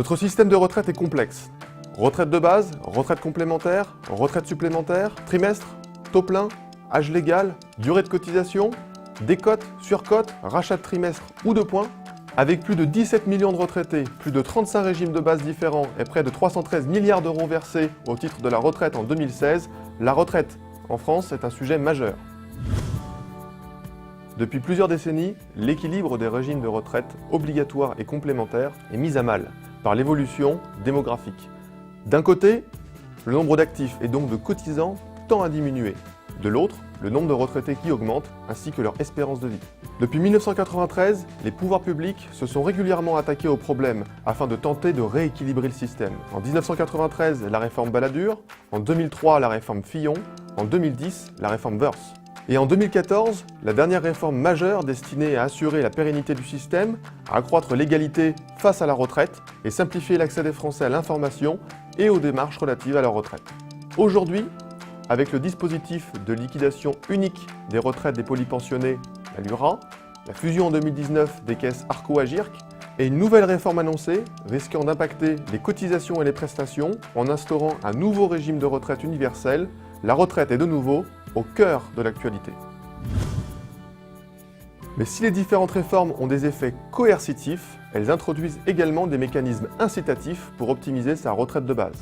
Notre système de retraite est complexe. Retraite de base, retraite complémentaire, retraite supplémentaire, trimestre, taux plein, âge légal, durée de cotisation, décote, surcote, rachat de trimestre ou de points. Avec plus de 17 millions de retraités, plus de 35 régimes de base différents et près de 313 milliards d'euros versés au titre de la retraite en 2016, la retraite en France est un sujet majeur. Depuis plusieurs décennies, l'équilibre des régimes de retraite obligatoires et complémentaires est mis à mal par l'évolution démographique. D'un côté, le nombre d'actifs et donc de cotisants tend à diminuer. De l'autre, le nombre de retraités qui augmente, ainsi que leur espérance de vie. Depuis 1993, les pouvoirs publics se sont régulièrement attaqués au problème afin de tenter de rééquilibrer le système. En 1993, la réforme Balladur, en 2003, la réforme Fillon, en 2010, la réforme Woerth. Et en 2014, la dernière réforme majeure destinée à assurer la pérennité du système, à accroître l'égalité face à la retraite et simplifier l'accès des Français à l'information et aux démarches relatives à leur retraite. Aujourd'hui, avec le dispositif de liquidation unique des retraites des polypensionnés, la LURA, la fusion en 2019 des caisses Arco-Agirc et une nouvelle réforme annoncée risquant d'impacter les cotisations et les prestations en instaurant un nouveau régime de retraite universel, la retraite est de nouveau au cœur de l'actualité. Mais si les différentes réformes ont des effets coercitifs, elles introduisent également des mécanismes incitatifs pour optimiser sa retraite de base.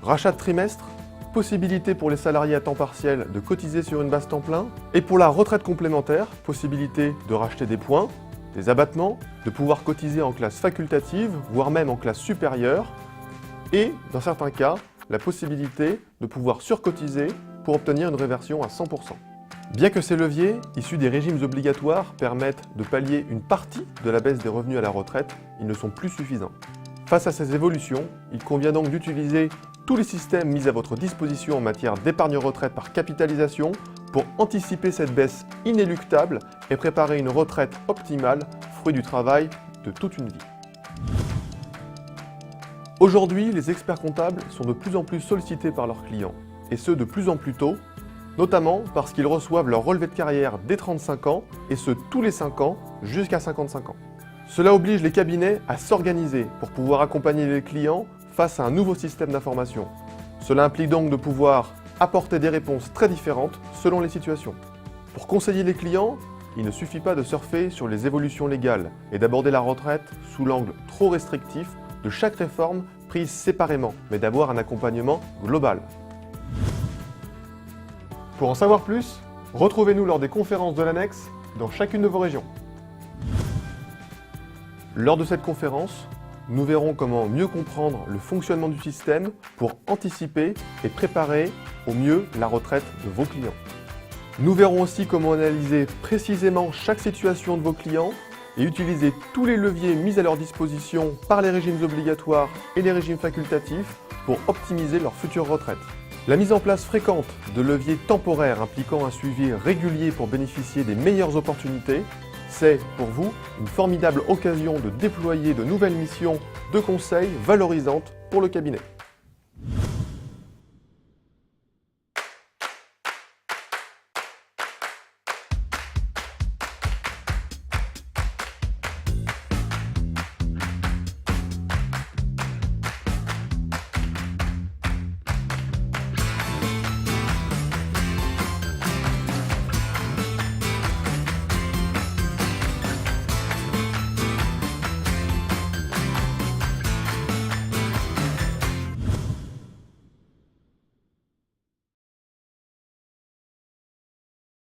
Rachat de trimestre, possibilité pour les salariés à temps partiel de cotiser sur une base temps plein, et pour la retraite complémentaire, possibilité de racheter des points, des abattements, de pouvoir cotiser en classe facultative, voire même en classe supérieure, et, dans certains cas, la possibilité de pouvoir surcotiser pour obtenir une réversion à 100%. Bien que ces leviers, issus des régimes obligatoires, permettent de pallier une partie de la baisse des revenus à la retraite, ils ne sont plus suffisants. Face à ces évolutions, il convient donc d'utiliser tous les systèmes mis à votre disposition en matière d'épargne retraite par capitalisation pour anticiper cette baisse inéluctable et préparer une retraite optimale, fruit du travail de toute une vie. Aujourd'hui, les experts comptables sont de plus en plus sollicités par leurs clients, et ce de plus en plus tôt, notamment parce qu'ils reçoivent leur relevé de carrière dès 35 ans, et ce tous les 5 ans jusqu'à 55 ans. Cela oblige les cabinets à s'organiser pour pouvoir accompagner les clients face à un nouveau système d'information. Cela implique donc de pouvoir apporter des réponses très différentes selon les situations. Pour conseiller les clients, il ne suffit pas de surfer sur les évolutions légales et d'aborder la retraite sous l'angle trop restrictif de chaque réforme prise séparément, mais d'avoir un accompagnement global. Pour en savoir plus, retrouvez-nous lors des conférences de l'annexe dans chacune de vos régions. Lors de cette conférence, nous verrons comment mieux comprendre le fonctionnement du système pour anticiper et préparer au mieux la retraite de vos clients. Nous verrons aussi comment analyser précisément chaque situation de vos clients et utiliser tous les leviers mis à leur disposition par les régimes obligatoires et les régimes facultatifs pour optimiser leur future retraite. La mise en place fréquente de leviers temporaires impliquant un suivi régulier pour bénéficier des meilleures opportunités, c'est pour vous une formidable occasion de déployer de nouvelles missions de conseil valorisantes pour le cabinet.